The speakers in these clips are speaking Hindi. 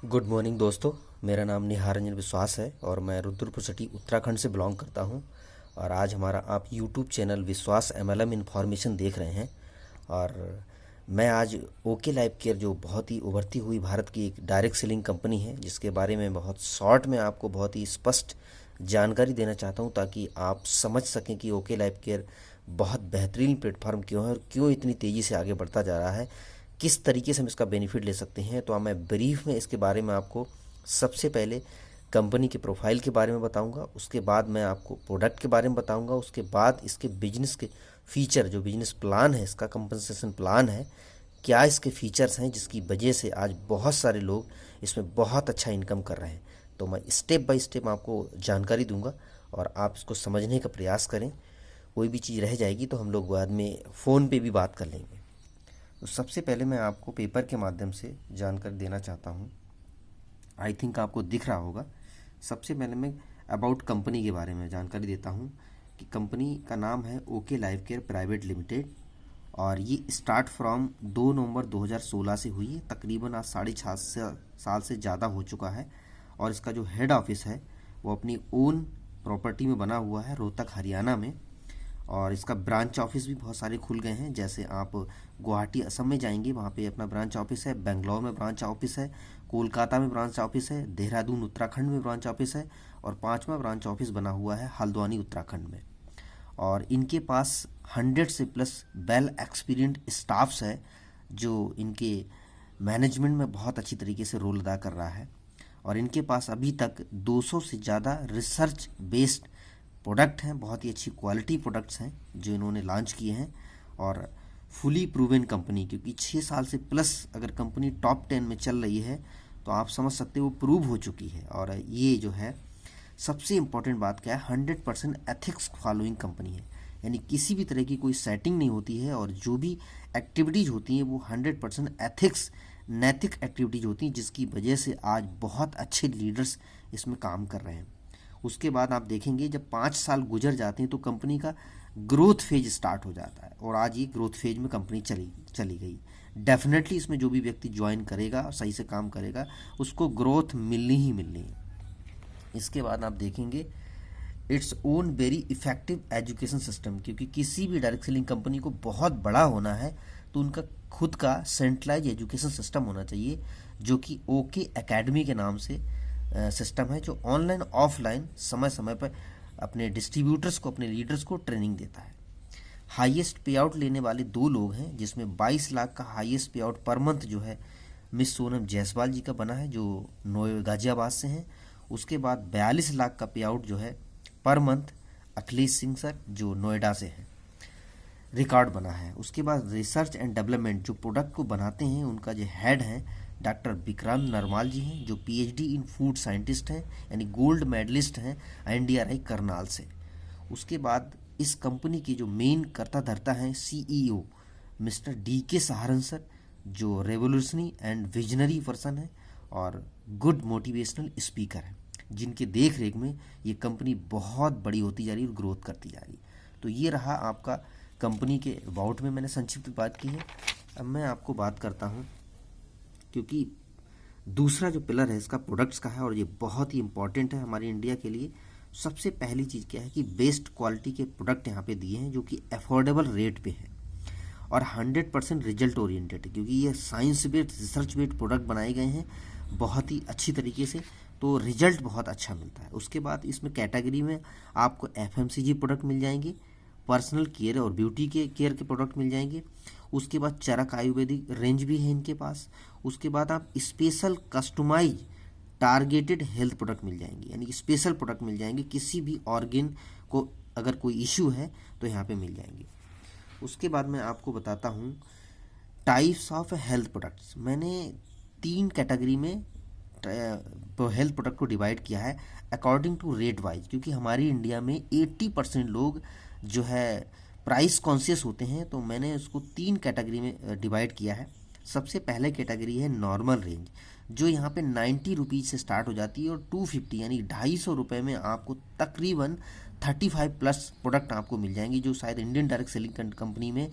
गुड मॉर्निंग दोस्तों। मेरा नाम निहार रंजन विश्वास है और मैं रुद्रपुर सिटी उत्तराखंड से बिलोंग करता हूं। और आज हमारा आप यूट्यूब चैनल विश्वास एमएलएम इन्फॉर्मेशन देख रहे हैं। और मैं आज ओके लाइफ केयर, जो बहुत ही उभरती हुई भारत की एक डायरेक्ट सेलिंग कंपनी है, जिसके बारे में बहुत शॉर्ट में आपको बहुत ही स्पष्ट जानकारी देना चाहता हूं, ताकि आप समझ सकें कि ओके लाइफ केयर बहुत बेहतरीन प्लेटफॉर्म क्यों है और क्यों इतनी तेज़ी से आगे बढ़ता जा रहा है, किस तरीके से हम इसका बेनिफिट ले सकते हैं। तो मैं ब्रीफ में इसके बारे में आपको सबसे पहले कंपनी के प्रोफाइल के बारे में बताऊंगा, उसके बाद मैं आपको प्रोडक्ट के बारे में बताऊंगा, उसके बाद इसके बिजनेस के फीचर, जो बिजनेस प्लान है, इसका कंपनसेशन प्लान है, क्या इसके फीचर्स हैं जिसकी वजह से आज बहुत सारे लोग इसमें बहुत अच्छा इनकम कर रहे हैं। तो मैं स्टेप बाय स्टेप आपको जानकारी दूंगा और आप इसको समझने का प्रयास करें। कोई भी चीज़ रह जाएगी तो हम लोग बाद में फ़ोन पे भी बात कर लेंगे। तो सबसे पहले मैं आपको पेपर के माध्यम से जानकारी देना चाहता हूँ। आई थिंक आपको दिख रहा होगा। सबसे पहले मैं अबाउट कंपनी के बारे में जानकारी देता हूँ कि कंपनी का नाम है okay life care private limited और ये स्टार्ट फ्रॉम 2 नवंबर 2016 से हुई है। तकरीबन आज 6.5 साल से ज़्यादा हो चुका है। और इसका जो हेड ऑफिस है वो अपनी ओन प्रॉपर्टी में बना हुआ है, रोहतक हरियाणा में। और इसका ब्रांच ऑफिस भी बहुत सारे खुल गए हैं। जैसे आप गुवाहाटी असम में जाएंगे, वहाँ पे अपना ब्रांच ऑफिस है, बेंगलोर में ब्रांच ऑफिस है, कोलकाता में ब्रांच ऑफिस है, देहरादून उत्तराखंड में ब्रांच ऑफिस है और 5वां ब्रांच ऑफिस बना हुआ है हल्द्वानी उत्तराखंड में। और इनके पास 100 से प्लस वेल एक्सपीरियंस्ड स्टाफ्स है, जो इनके मैनेजमेंट में बहुत अच्छी तरीके से रोल अदा कर रहा है। और इनके पास अभी तक 200 से ज़्यादा रिसर्च बेस्ड प्रोडक्ट हैं, बहुत ही अच्छी क्वालिटी प्रोडक्ट्स हैं जो इन्होंने लॉन्च किए हैं। और फुली प्रूवन कंपनी, क्योंकि 6 साल से प्लस अगर कंपनी टॉप 10 में चल रही है तो आप समझ सकते हो वो प्रूव हो चुकी है। और ये जो है सबसे इम्पोर्टेंट बात क्या है, 100% एथिक्स फॉलोइंग कंपनी है। यानी किसी भी तरह की कोई सेटिंग नहीं होती है और जो भी एक्टिविटीज़ होती हैं वो 100% एथिक्स, नैतिक एक्टिविटीज़ होती हैं, जिसकी वजह से आज बहुत अच्छे लीडर्स इसमें काम कर रहे हैं। उसके बाद आप देखेंगे जब 5 साल गुजर जाते हैं तो कंपनी का ग्रोथ फेज स्टार्ट हो जाता है और आज ये ग्रोथ फेज में कंपनी चली गई। डेफिनेटली इसमें जो भी व्यक्ति ज्वाइन करेगा और सही से काम करेगा उसको ग्रोथ मिलनी ही मिलनी है। इसके बाद आप देखेंगे its own very effective education system, क्योंकि किसी भी डायरेक्ट सेलिंग कंपनी को बहुत बड़ा होना है तो उनका खुद का सेंट्रलाइज एजुकेशन सिस्टम होना चाहिए, जो कि ओके एकेडमी के नाम से सिस्टम है, जो ऑनलाइन ऑफलाइन समय समय पर अपने डिस्ट्रीब्यूटर्स को, अपने लीडर्स को ट्रेनिंग देता है। हाईएस्ट पे आउट लेने वाले 2 लोग हैं, जिसमें 22 लाख का हाईएस्ट पे आउट पर मंथ जो है मिस सोनम जायसवाल जी का बना है, जो गाजियाबाद से हैं। उसके बाद 42 लाख का पे आउट जो है per month Akhilesh Singh sir, जो नोएडा से हैं, रिकॉर्ड बना है। उसके बाद रिसर्च एंड डेवलपमेंट, जो प्रोडक्ट को बनाते हैं, उनका जो हेड है डॉक्टर विक्रांत नरवाल जी हैं, जो पीएचडी इन फूड साइंटिस्ट हैं, यानी गोल्ड मेडलिस्ट हैं एनडीआरआई करनाल से। उसके बाद इस कंपनी की जो मेन कर्ता धर्ता हैं सीईओ मिस्टर डीके सहारन सर, जो रेवोल्यूशनरी एंड विजनरी पर्सन है और गुड मोटिवेशनल स्पीकर हैं, जिनके देख रेख में ये कंपनी बहुत बड़ी होती जा रही है और ग्रोथ करती जा रही है। तो ये रहा आपका कंपनी के अबाउट में, मैंने संक्षिप्त बात की है। अब मैं आपको बात करता हूँ, क्योंकि दूसरा जो पिलर है इसका प्रोडक्ट्स का है और ये बहुत ही इंपॉर्टेंट है हमारे इंडिया के लिए। सबसे पहली चीज़ क्या है कि बेस्ट क्वालिटी के प्रोडक्ट यहाँ पे दिए हैं, जो कि अफोर्डेबल रेट पे है और 100% रिजल्ट ओरिएंटेड है, क्योंकि ये science based, research based product बनाए गए हैं बहुत ही अच्छी तरीके से, तो रिजल्ट बहुत अच्छा मिलता है। उसके बाद इसमें कैटेगरी में आपको एफएमसीजी प्रोडक्ट मिल जाएंगे, पर्सनल केयर और ब्यूटी के केयर के प्रोडक्ट मिल जाएंगे। उसके बाद चरक आयुर्वेदिक रेंज भी है इनके पास। उसके बाद आप special customize targeted health product मिल जाएंगे, यानी स्पेशल प्रोडक्ट मिल जाएंगे, किसी भी ऑर्गन को अगर कोई इश्यू है तो यहाँ पे मिल जाएंगे। उसके बाद मैं आपको बताता हूँ टाइप्स ऑफ हेल्थ प्रोडक्ट्स। मैंने 3 कैटेगरी में हेल्थ प्रोडक्ट को डिवाइड किया है अकॉर्डिंग टू रेट वाइज, क्योंकि हमारी इंडिया में 80% लोग जो है प्राइस कॉन्शियस होते हैं, तो मैंने उसको 3 कैटेगरी में डिवाइड किया है। सबसे पहले कैटेगरी है नॉर्मल रेंज, जो यहाँ पे 90 रुपीज़ से स्टार्ट हो जाती है और 250 यानी 250 रुपये में आपको तकरीबन 35 प्लस प्रोडक्ट आपको मिल जाएंगे, जो शायद इंडियन डायरेक्ट सेलिंग कंपनी में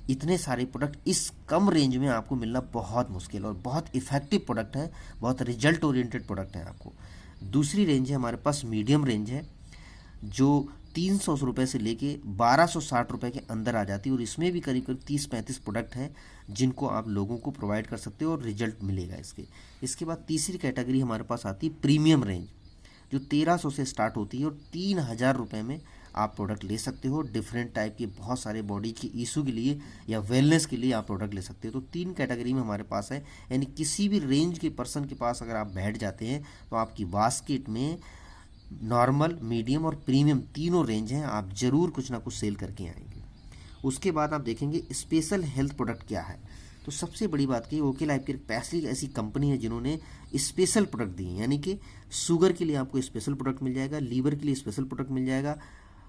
इतने सारे प्रोडक्ट इस कम रेंज में आपको मिलना बहुत मुश्किल और बहुत इफ़ेक्टिव प्रोडक्ट है, बहुत रिजल्ट ओरिएंटेड प्रोडक्ट है आपको। दूसरी रेंज है हमारे पास मीडियम रेंज है, जो 300 रुपये से लेके 1260 रुपये के अंदर आ जाती है, और इसमें भी करीब करीब 30-35 प्रोडक्ट हैं जिनको आप लोगों को प्रोवाइड कर सकते हो और रिजल्ट मिलेगा इसके। इसके बाद तीसरी कैटेगरी हमारे पास आती है प्रीमियम रेंज, जो 1300 से स्टार्ट होती है और 3000 रुपये में आप प्रोडक्ट ले सकते हो। डिफरेंट टाइप के बहुत सारे बॉडी के इशू के लिए या वेलनेस के लिए आप प्रोडक्ट ले सकते हो। तो 3 कैटेगरी में हमारे पास है, यानी किसी भी रेंज के पर्सन के पास अगर आप बैठ जाते हैं तो आपकी बास्केट में नॉर्मल, मीडियम और प्रीमियम तीनों रेंज हैं, आप ज़रूर कुछ ना कुछ सेल करके आएंगे। उसके बाद आप देखेंगे स्पेशल हेल्थ प्रोडक्ट क्या है। तो सबसे बड़ी बात की ओके लाइफ केयर पैसली ऐसी कंपनी है जिन्होंने स्पेशल प्रोडक्ट दिए हैं, यानी कि शुगर के लिए आपको स्पेशल प्रोडक्ट मिल जाएगा, लीवर के लिए स्पेशल प्रोडक्ट मिल जाएगा,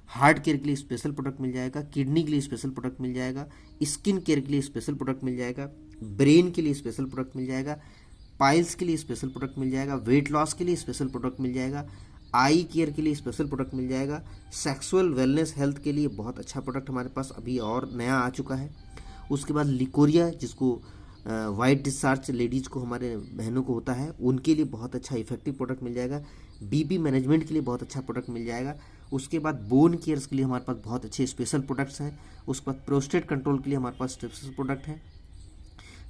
हार्ट केयर के लिए स्पेशल प्रोडक्ट मिल जाएगा, किडनी के लिए स्पेशल प्रोडक्ट मिल जाएगा, स्किन केयर के लिए स्पेशल प्रोडक्ट मिल जाएगा, ब्रेन के लिए स्पेशल प्रोडक्ट मिल जाएगा, पाइल्स के लिए स्पेशल प्रोडक्ट मिल जाएगा, वेट लॉस के लिए स्पेशल प्रोडक्ट मिल जाएगा, आई केयर के लिए स्पेशल प्रोडक्ट मिल जाएगा, सेक्सुअल वेलनेस हेल्थ के लिए बहुत अच्छा प्रोडक्ट हमारे पास अभी और नया आ चुका है। उसके बाद लिकोरिया, जिसको वाइट डिस्चार्ज लेडीज को, हमारे बहनों को होता है, उनके लिए बहुत अच्छा इफेक्टिव प्रोडक्ट मिल जाएगा। बीपी मैनेजमेंट के लिए बहुत अच्छा प्रोडक्ट मिल जाएगा। उसके बाद बोन केयर्स के लिए हमारे पास बहुत अच्छे स्पेशल प्रोडक्ट्स हैं। उसके बाद प्रोस्टेट कंट्रोल के लिए हमारे पास स्पेशल प्रोडक्ट हैं।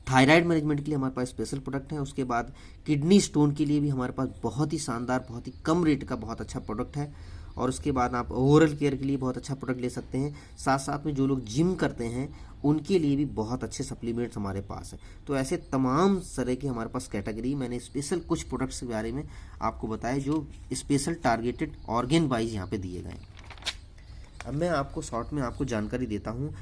थायराइड मैनेजमेंट के लिए हमारे पास स्पेशल प्रोडक्ट है। उसके बाद किडनी स्टोन के लिए भी हमारे पास बहुत ही शानदार, बहुत ही कम रेट का बहुत अच्छा प्रोडक्ट है। और उसके बाद आप ओरल केयर के लिए बहुत अच्छा प्रोडक्ट ले सकते हैं। साथ साथ में जो लोग जिम करते हैं उनके लिए भी बहुत अच्छे सप्लीमेंट्स हमारे पास है। तो ऐसे तमाम तरह के हमारे पास कैटेगरी, मैंने स्पेशल कुछ प्रोडक्ट्स के बारे में आपको बताया जो स्पेशल टारगेटेड ऑर्गेन वाइज यहाँ पे दिए गए। अब मैं आपको शॉर्ट में आपको जानकारी देता हूँ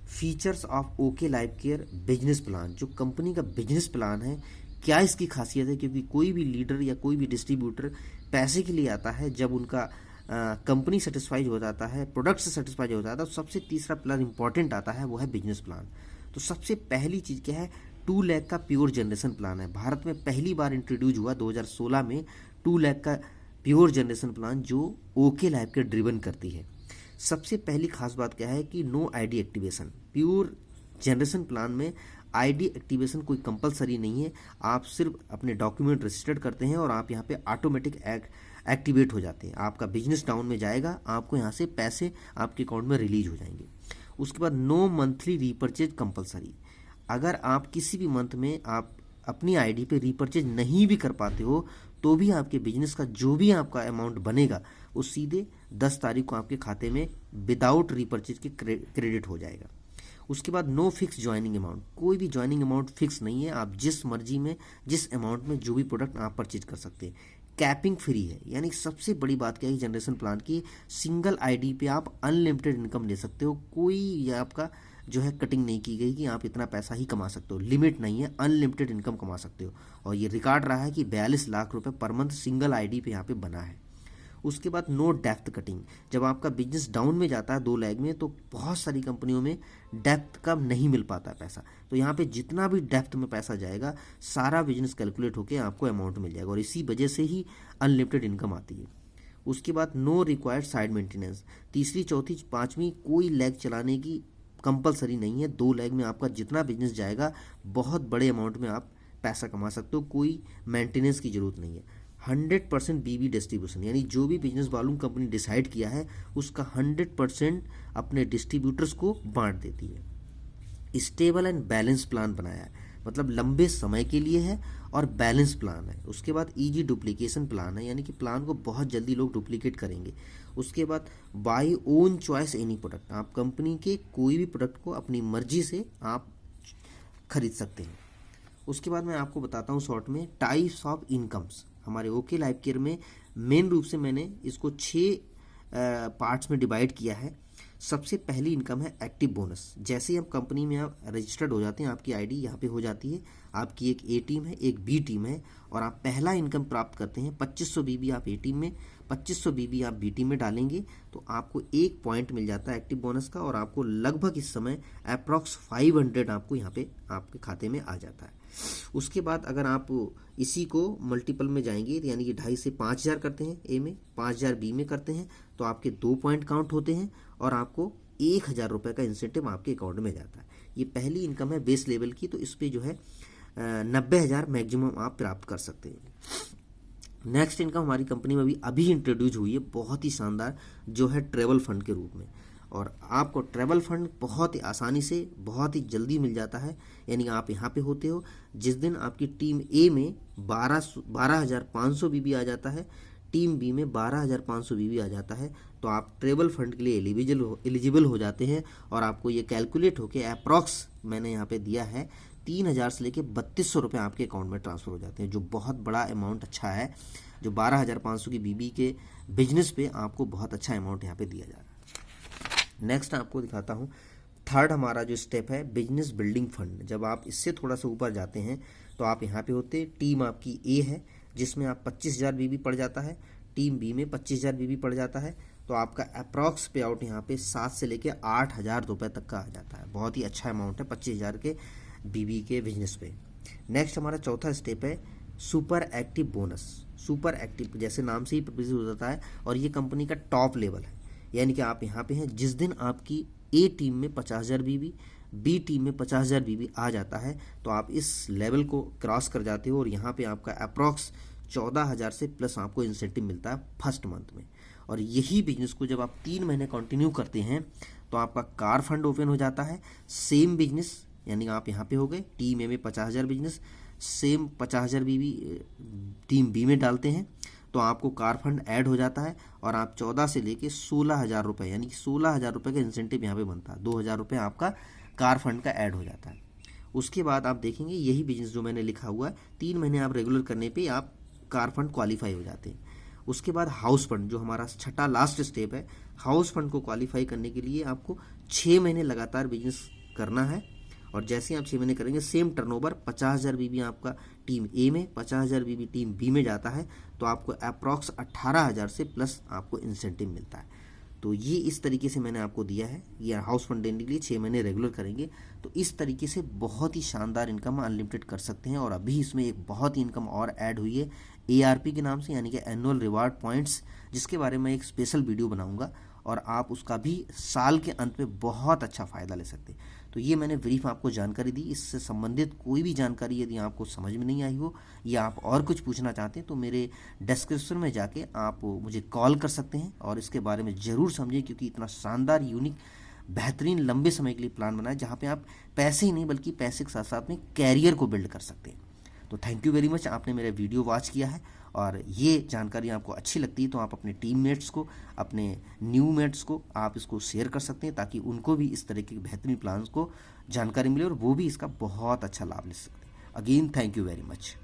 features of okay life care business plan. जो कंपनी का बिजनेस प्लान है, क्या इसकी खासियत है, क्योंकि कोई भी लीडर या कोई भी डिस्ट्रीब्यूटर पैसे के लिए आता है, जब उनका कंपनी सेटिस्फाइड हो जाता है, प्रोडक्ट से सेटिस्फाइड हो जाता है, तो सबसे तीसरा प्लान इंपॉर्टेंट आता है, वो है बिजनेस प्लान। तो सबसे पहली चीज़ क्या है, 2 लाख का प्योर जनरेशन प्लान है। भारत में पहली बार इंट्रोड्यूस हुआ 2016 में 2 लाख का प्योर जनरेशन प्लान, जो ओके लाइफ केयर ड्रिवन करती है। सबसे पहली खास बात क्या है कि no ID activation. Pure generation plan में आईडी एक्टिवेशन कोई कंपलसरी नहीं है, आप सिर्फ अपने डॉक्यूमेंट रजिस्टर्ड करते हैं और आप यहाँ पे ऑटोमेटिक एक्टिवेट हो जाते हैं। आपका बिजनेस डाउन में जाएगा, आपको यहाँ से पैसे आपके अकाउंट में रिलीज हो जाएंगे। उसके बाद नो मंथली रीपर्चेज कंपलसरी। अगर आप किसी भी मंथ में आप अपनी आईडी पे रीपर्चेज नहीं भी कर पाते हो, तो भी आपके बिजनेस का जो भी आपका अमाउंट बनेगा वो सीधे 10 तारीख को आपके खाते में विदाउट रीपर्चेज के क्रेडिट हो जाएगा। उसके बाद नो फिक्स ज्वाइनिंग अमाउंट। कोई भी ज्वाइनिंग अमाउंट फिक्स नहीं है, आप जिस मर्जी में, जिस अमाउंट में जो भी प्रोडक्ट आप परचेज कर सकते हैं। कैपिंग फ्री है, यानी सबसे बड़ी बात क्या है जनरेशन प्लान की, सिंगल आईडी पे आप अनलिमिटेड इनकम ले सकते हो। कोई आपका जो है कटिंग नहीं की गई कि आप इतना पैसा ही कमा सकते हो, लिमिट नहीं है, अनलिमिटेड इनकम कमा सकते हो। और ये रिकॉर्ड रहा है कि 42 लाख रुपए पर मंथ सिंगल आईडी पे यहाँ पे बना है। उसके बाद नो डेप्थ कटिंग। जब आपका बिजनेस डाउन में जाता है 2 लाख में, तो बहुत सारी कंपनियों में डेप्थ का नहीं मिल पाता पैसा, तो यहाँ पे जितना भी डेप्थ में पैसा जाएगा सारा बिजनेस कैलकुलेट होकर आपको अमाउंट मिल जाएगा, और इसी वजह से ही अनलिमिटेड इनकम आती है। उसके बाद नो रिक्वायर्ड साइड मेंटेनेंस। तीसरी, चौथी, पाँचवीं कोई लैग चलाने की कंपलसरी नहीं है। 2 लाख में आपका जितना बिजनेस जाएगा बहुत बड़े अमाउंट में आप पैसा कमा सकते हो, कोई मेंटेनेंस की जरूरत नहीं है। 100% बीबी डिस्ट्रीब्यूशन, यानी जो भी बिजनेस वॉल्यूम कंपनी डिसाइड किया है उसका 100% अपने डिस्ट्रीब्यूटर्स को बांट देती है। स्टेबल एंड बैलेंस प्लान बनाया है, मतलब लंबे समय के लिए है और बैलेंस प्लान है। उसके बाद ईजी डुप्लीकेशन प्लान है, यानी कि प्लान को बहुत जल्दी लोग डुप्लीकेट करेंगे। उसके बाद by own choice any product, आप कंपनी के कोई भी प्रोडक्ट को अपनी मर्जी से आप खरीद सकते हैं। उसके बाद मैं आपको बताता हूँ शॉर्ट में टाइप्स ऑफ इनकम्स। हमारे ओके लाइफ केयर में मेन रूप से मैंने इसको 6 पार्ट्स में डिवाइड किया है। सबसे पहली इनकम है एक्टिव बोनस। जैसे ही हम कंपनी में आप रजिस्टर्ड हो जाते हैं, आपकी आईडी यहाँ पे हो जाती है, आपकी एक ए टीम है, एक बी टीम है, और आप पहला इनकम प्राप्त करते हैं। 2500 बीबी आप ए टीम में, 2500 बीबी आप बी टीम में डालेंगे तो आपको 1 पॉइंट मिल जाता है एक्टिव बोनस का, और आपको लगभग इस समय अप्रॉक्स 500 आपको यहाँ पे आपके खाते में आ जाता है। उसके बाद अगर आप इसी को मल्टीपल में जाएंगे, यानी कि 2.5 से 5000 करते हैं ए में, 5000 बी में करते हैं, तो आपके 2 पॉइंट काउंट होते हैं और आपको 1,000 रुपये का इंसेंटिव आपके अकाउंट में जाता है। ये पहली इनकम है बेस लेवल की, तो इस पर जो है 90,000 मैक्सिमम आप प्राप्त कर सकते हैं। नेक्स्ट इनकम हमारी कंपनी में अभी इंट्रोड्यूस हुई है, बहुत ही शानदार, जो है ट्रेवल फंड के रूप में। और आपको ट्रैवल फंड बहुत ही आसानी से बहुत ही जल्दी मिल जाता है। यानी आप यहाँ पे होते हो, जिस दिन आपकी टीम ए में 12,500 बीबी आ जाता है, टीम बी में 12,500 बीबी आ जाता है, तो आप ट्रैवल फंड के लिए एलिजिबल हो जाते हैं। और आपको ये कैलकुलेट होके अप्रॉक्स मैंने यहाँ पे दिया है 3,000 से लेके 3,200 रुपये आपके अकाउंट में ट्रांसफ़र हो जाते हैं, जो बहुत बड़ा अमाउंट अच्छा है। जो 12,500 की बीबी के बिजनेस पे आपको बहुत अच्छा अमाउंट यहाँ पे दिया जा रहा है। नेक्स्ट आपको दिखाता हूँ, थर्ड हमारा जो स्टेप है बिजनेस बिल्डिंग फंड। जब आप इससे थोड़ा सा ऊपर जाते हैं तो आप यहाँ पे होते, टीम आपकी ए है जिसमें आप 25,000 बीबी पड़ जाता है, टीम बी में 25,000 बीबी पड़ जाता है, तो आपका अप्रॉक्स पे आउट यहाँ पे 7 से लेके 8,000 रुपये तक का आ जाता है। बहुत ही अच्छा अमाउंट है 25,000 के बीबी के बिजनेस पे। नेक्स्ट हमारा चौथा स्टेप है super active bonus. Super active जैसे नाम से ही पब्लिसिटी हो जाता है, और ये कंपनी का टॉप लेवल है। यानी कि आप यहाँ पे हैं, जिस दिन आपकी ए टीम में 50,000 बीबी, बी टीम में 50,000 बीबी आ जाता है, तो आप इस लेवल को क्रॉस कर जाते हो और यहाँ पे आपका अप्रॉक्स 14,000 से प्लस आपको इंसेंटिव मिलता है फर्स्ट मंथ में। और यही बिजनेस को जब आप 3 महीने कंटिन्यू करते हैं तो आपका कार फंड ओपन हो जाता है। सेम बिजनेस, यानी आप यहाँ पे हो गए, टीम ए में 50,000 बिजनेस, सेम 50,000 बीबी टीम बी में डालते हैं, तो आपको कार फंड ऐड हो जाता है और आप 14 से लेके 16,000 रुपये, यानी कि 16,000 रुपये का इंसेंटिव यहाँ पे बनता है। 2,000 रुपये आपका कार फंड का ऐड हो जाता है। उसके बाद आप देखेंगे यही बिजनेस जो मैंने लिखा हुआ है, 3 महीने आप रेगुलर करने पे आप कार फंड क्वालिफाई हो जाते हैं। उसके बाद हाउस फंड, जो हमारा छठा लास्ट स्टेप है, हाउस फंड को क्वालिफाई करने के लिए आपको 6 महीने लगातार बिजनेस करना है। और जैसे ही आप 6 महीने करेंगे, सेम टर्नओवर 50,000 बीबी आपका टीम ए में, 50,000 बीबी टीम बी में जाता है, तो आपको अप्रॉक्स 18,000 से प्लस आपको इंसेंटिव मिलता है। तो ये इस तरीके से मैंने आपको दिया है। ये हाउस फंड देने के लिए 6 महीने रेगुलर करेंगे, तो इस तरीके से बहुत ही शानदार इनकम अनलिमिटेड कर सकते हैं। और अभी इसमें एक बहुत ही इनकम और ऐड हुई है ARP के नाम से, यानी कि एनुअल रिवार्ड पॉइंट्स, जिसके बारे में एक स्पेशल वीडियो बनाऊंगा और आप उसका भी साल के अंत में बहुत अच्छा फ़ायदा ले सकते हैं। तो ये मैंने ब्रीफ आपको जानकारी दी। इससे संबंधित कोई भी जानकारी यदि आपको समझ में नहीं आई हो या आप और कुछ पूछना चाहते हैं तो मेरे डिस्क्रिप्शन में जाके आप मुझे कॉल कर सकते हैं और इसके बारे में ज़रूर समझें, क्योंकि इतना शानदार, यूनिक, बेहतरीन लंबे समय के लिए प्लान बनाए जहाँ पे आप पैसे ही नहीं बल्कि पैसे के साथ साथ में कैरियर को बिल्ड कर सकते हैं। तो थैंक यू वेरी मच, आपने मेरा वीडियो वॉच किया है। और ये जानकारी आपको अच्छी लगती है तो आप अपने टीममेट्स को, अपने न्यू मेट्स को आप इसको शेयर कर सकते हैं, ताकि उनको भी इस तरह के बेहतरीन प्लान्स को जानकारी मिले और वो भी इसका बहुत अच्छा लाभ ले सकते हैं। Again thank you very much.